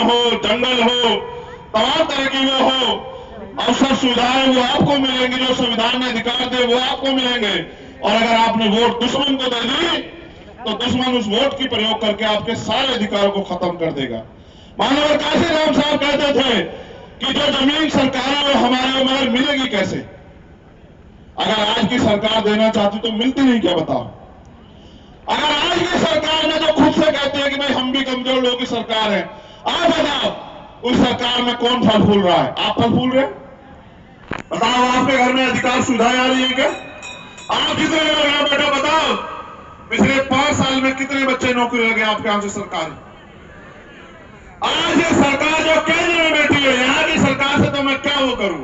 हो, जंगल हो, तमाम तरह की वो हो, अवसर सुविधाएं वो आपको मिलेंगी, जो संविधान ने अधिकार दिए वो आपको मिलेंगे। और अगर आपने वोट दुश्मन को दे दी तो दुश्मन उस वोट की प्रयोग करके आपके सारे अधिकारों को खत्म कर देगा। माननीय काशीराम साहब कहते थे कि जो जमीन सरकार है वो हमारे मगर मिलेगी कैसे? अगर आज की सरकार देना चाहती तो मिलती नहीं क्या बताओ? अगर आज की सरकार में जो खुद से कहते हैं कि भाई हम भी कमजोर लोगों की सरकार है, आप बताओ उस सरकार में कौन फल फूल रहा है? आप फल फूल रहे? बताओ आपके घर में अधिकार सुविधाएं आ रही है क्या? आप कितने लोग यहां बैठे बताओ, पिछले 5 साल में कितने बच्चे नौकरी लगे आपके यहां से सरकार? आज ये सरकार जो केंद्र में बैठी है, यहाँ की सरकार से तो मैं क्या वो करूं?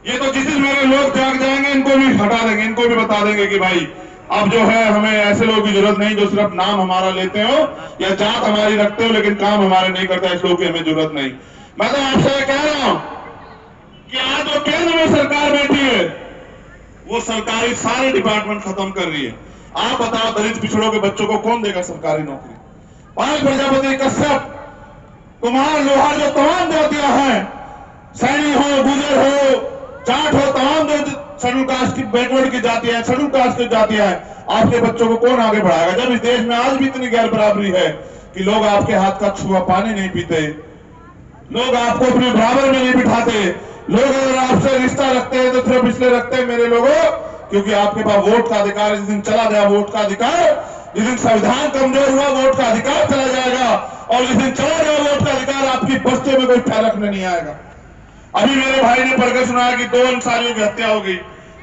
ये तो जिस दिन मेरे लोग जाग जाएंगे इनको भी हटा देंगे, इनको भी बता देंगे कि भाई अब जो है हमें ऐसे लोगों की जरूरत नहीं जो सिर्फ नाम हमारा लेते हो या जात हमारी रखते हो लेकिन काम हमारे नहीं करते, ऐसे लोगों की हमें जरूरत नहीं। मैं तो आपसे कह रहा हूं कि आज जो केंद्र में सरकार बैठी है वो सरकारी सारे डिपार्टमेंट खत्म कर रही है। आप बताओ दलित पिछड़ों के बच्चों को कौन देगा सरकारी नौकरी? पाल प्रजापति, कश्यप, कुमार, लोहार, जो तमाम जातियां हैं, सैनी हो, गुजर हो, जाट हो, तमाम जो शेड्यूल कास्ट की बैकवर्ड की जातियां हैं, शेड्यूल कास्ट की जातियां हैं, आपके बच्चों को कौन आगे बढ़ाएगा? जब इस देश में आज भी इतनी गैर बराबरी है कि लोग आपके हाथ का छुआ पानी नहीं पीते, लोग आपको अपने बराबर में नहीं बिठाते, लोग अगर आपसे रिश्ता रखते हैं तो सिर्फ इसलिए रखते हैं मेरे लोगों क्योंकि आपके पास वोट का अधिकार, जिस दिन चला गया वोट का अधिकार, जिस दिन संविधान कमजोर हुआ वोट का अधिकार चला जाएगा, और जिस दिन चला गया वोट का अधिकार आपकी बस्तियों में कोई ख्याल रखने नहीं आएगा। अभी मेरे भाई ने पढ़कर सुनाया कि 2 अंसारियों की हत्या हो गई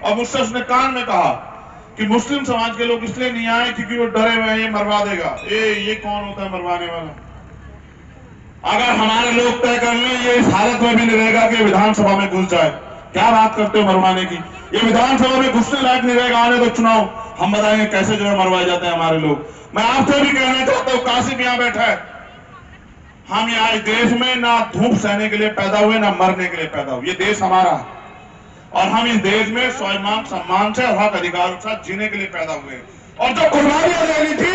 और मुझसे उसने कान में कहा कि मुस्लिम समाज के लोग इसलिए नहीं आए क्योंकि वो डरे हुए हैं ये मरवा देगा। ये कौन होता है मरवाने वाला? अगर हमारे लोग तय कर लें ये इस हालत में भी नहीं रहेगा कि विधानसभा में घुस जाए। क्या बात करते हो मरवाने की? ये विधानसभा में घुसने लायक नहीं रहेगा, आने दो चुनाव, हम बताएंगे कैसे जो है मरवाए जाते हैं हमारे लोग। मैं आपसे भी कहना चाहता हूँ, काशिफ यहां बैठा है, हम यहाँ इस देश में ना धूप सहने के लिए पैदा हुए ना मरने के लिए पैदा हुए। ये देश हमारा है और हम इस देश में स्वाभिमान सम्मान से हक अधिकार के साथ जीने के लिए पैदा हुए। और जो कुर्बानियां देनी थी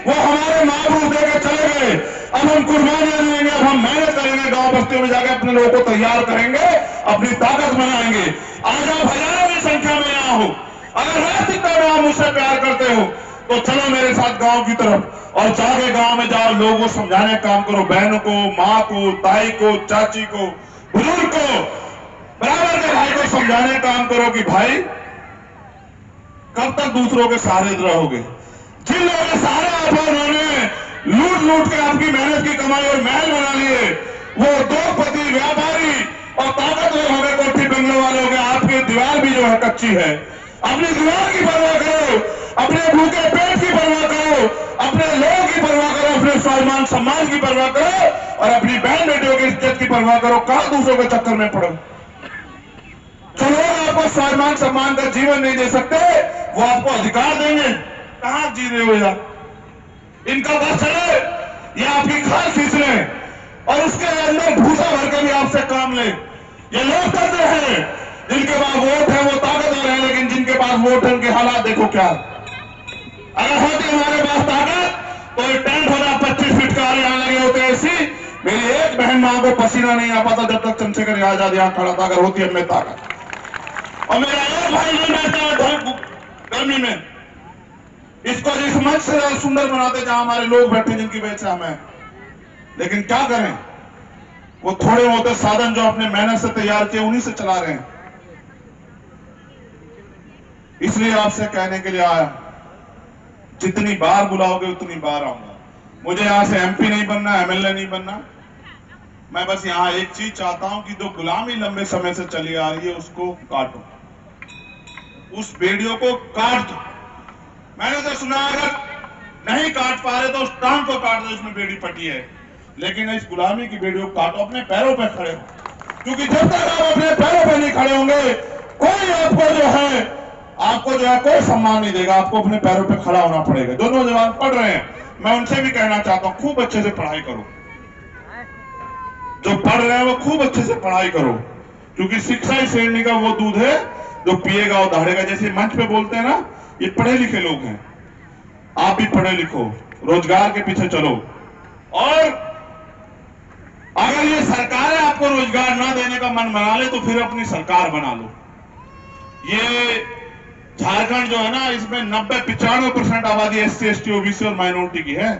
वो हमारे महापुरुष देकर चले गए। अब हम कुर्बानियां देंगे, अब हम मेहनत करेंगे, गांव बस्तियों में जाकर अपने लोगों को तैयार करेंगे, अपनी ताकत बनाएंगे। आज आप हजारों की संख्या में यहाँ हो, अगर राष्ट्रीयता में आप मुझसे प्यार करते हो तो चलो मेरे साथ गांव की तरफ और जाके गांव में जाओ, लोगों को समझाने का काम करो, बहनों को, माँ को, ताई को, चाची को, बुजुर्ग को, बराबर के भाई को समझाने का काम करो कि भाई कब तक दूसरों के सहारे रहोगे? जिन लोगों के सहारे आप उन्होंने लूट लूट के आपकी मेहनत की कमाई और महल बना लिए, वो 2पति व्यापारी और ताकतवर हो गए, कोठी बंगले वाले हो गए, आपकी दीवार भी जो है कच्ची है। अपनी दीवार की परवाह करो, अपने भूखे पेट की परवाह करो, अपने लोगों की परवाह करो, अपने स्वाभिमान सम्मान की परवाह करो और अपनी बहन बेटियों की इज्जत की परवाह करो। कहां दूसरों के चक्कर में पड़ो? जो लोग आपको स्वाभिमान सम्मान का जीवन नहीं दे सकते वो आपको अधिकार देंगे, कहां जी रहे हो यार? इनका बस चले ये आपकी खाल खींच ले और उसके अंदर भूसा भरकर भी आपसे काम ले। ये लोकतंत्र है, जिनके पास वोट है वो ताकतवर है, लेकिन जिनके पास वोट है उनके हालात देखो क्या। अगर होती हमारे पास ताकत तो ये टेंट होता 25 फीट का यहां लगे होते ऐसी, मेरी एक बहन मां को पसीना नहीं आ पाता जब तक चंद्रशेखर आजाद यहां खड़ा था, अगर होती हमें ताकत। और मेरा एक भाई नहीं बैठता है गर्मी में, इसको इस मंच से सुंदर बनाते जहां हमारे लोग बैठे जिनकी वजह से हमें, लेकिन क्या करें, वो थोड़े होते साधन जो अपने मेहनत से तैयार किए उन्हीं से चला रहे हैं। इसलिए आपसे कहने के लिए आया, जितनी बार बुलाओगे उतनी बार आऊंगा। मुझे यहां से एमपी नहीं बनना, एमएलए नहीं बनना, मैं बस यहां एक चीज चाहता हूं कि जो गुलामी लंबे समय से चली आ रही है उसको काटो, उस बेड़ियों को काट दो। मैंने तो सुना अगर नहीं काट पा रहे तो उस टांग को काट दो, उसमें बेड़ी पटी है, लेकिन इस गुलामी की बेड़ियों को काटो, अपने पैरों पर खड़े हो, क्योंकि जब तक आप अपने पैरों पर नहीं खड़े होंगे कोई आपको जो है कोई सम्मान नहीं देगा। आपको अपने पैरों पर खड़ा होना पड़ेगा। जो नौजवान पढ़ रहे हैं मैं उनसे भी कहना चाहता हूं, खूब अच्छे से पढ़ाई करो, जो पढ़ रहे हैं वो खूब अच्छे से पढ़ाई करो, क्योंकि शिक्षा ही शेरनी का वो दूध है जो पिएगा वो दहाड़ेगा। जैसे मंच पे बोलते हैं ना, ये पढ़े लिखे लोग हैं, आप भी पढ़े लिखो, रोजगार के पीछे चलो और रोजगार ना देने का मन बना ले तो फिर अपनी सरकार बना लो। ये झारखंड जो है ना, इसमें 90-95% आबादी SC, ST, OBC और माइनॉरिटी की है।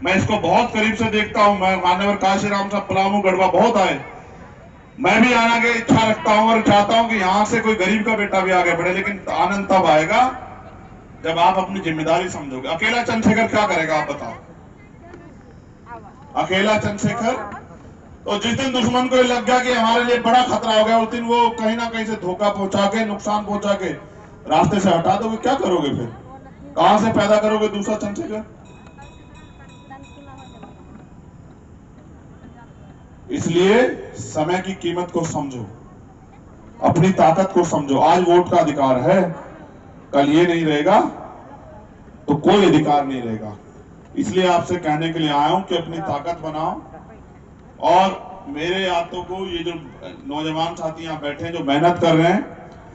मैं इसको बहुत करीब से देखता हूं। मैं मान्यवर काशीराम साहब पलामू गढ़वा बहुत आए, मैं भी आने की इच्छा रखता हूं और चाहता हूं कि यहां से कोई गरीब का बेटा भी आगे बढ़े, लेकिन आनंद तब आएगा जब आप अपनी जिम्मेदारी समझोगे। अकेला चंद्रशेखर क्या करेगा आप बताओ? अकेला चंद्रशेखर तो जिस दिन दुश्मन को लग गया कि हमारे लिए बड़ा खतरा हो गया, उस दिन वो कहीं ना कहीं से धोखा पहुंचा के, नुकसान पहुंचा के रास्ते से हटा दोगे, क्या करोगे फिर? कहां से पैदा करोगे दूसरा चंद्रशेखर? इसलिए समय की कीमत को समझो, अपनी ताकत को समझो। आज वोट का अधिकार है, कल ये नहीं रहेगा तो कोई अधिकार नहीं रहेगा। इसलिए आपसे कहने के लिए आया हूं कि अपनी ताकत बनाओ। और मेरे यादों को, ये जो नौजवान साथी यहाँ बैठे हैं जो मेहनत कर रहे हैं,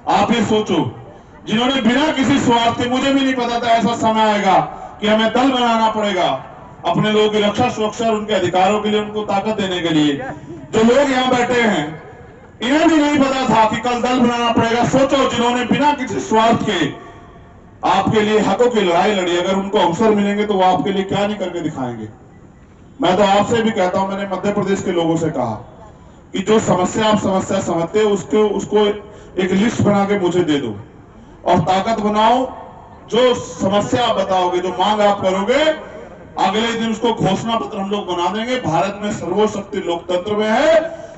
आप ये सोचो, जिन्होंने बिना किसी स्वार्थ के, मुझे भी नहीं पता था ऐसा समय आएगा कि हमें दल बनाना पड़ेगा अपने लोगों की रक्षा सुरक्षा और उनके अधिकारों के लिए, उनको ताकत देने के लिए। जो लोग यहाँ बैठे हैं, इन्हें भी नहीं पता था कि कल दल बनाना पड़ेगा। सोचो, जिन्होंने बिना किसी स्वार्थ के आपके लिए हकों की लड़ाई लड़ी, अगर उनको अवसर मिलेंगे तो वो आपके लिए क्या नहीं करके दिखाएंगे। मैं तो आपसे भी कहता हूं, मैंने मध्य प्रदेश के लोगों से कहा कि जो समस्या आप समस्या समझते हो उसको एक लिस्ट बना के मुझे दे दो और ताकत बनाओ। जो समस्या आप बताओगे, जो मांग आप करोगे, अगले दिन उसको घोषणा पत्र हम लोग बना देंगे। भारत में सर्वशक्ति लोकतंत्र में है,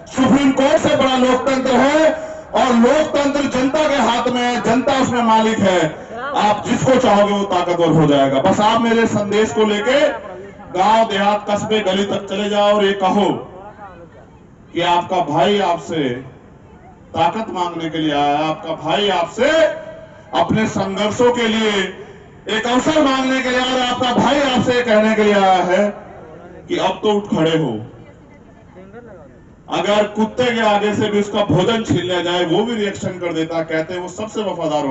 सुप्रीम कोर्ट से बड़ा लोकतंत्र है और लोकतंत्र जनता के हाथ में है, जनता उसमें मालिक है। आप जिसको चाहोगे वो ताकतवर हो जाएगा। बस आप मेरे संदेश को लेके गांव देहात कस्बे गली तक चले जाओ और ये कहो कि आपका भाई आपसे ताकत मांगने के लिए आया है, आपका भाई आपसे अपने संघर्षों के लिए एक अवसर मांगने के लिए आया है, आपका भाई आपसे कहने के लिए आया है कि अब तो उठ खड़े हो। अगर कुत्ते के आगे से भी उसका भोजन छीन लिया जाए वो भी रिएक्शन कर देता, कहते हैं वो सबसे वफादार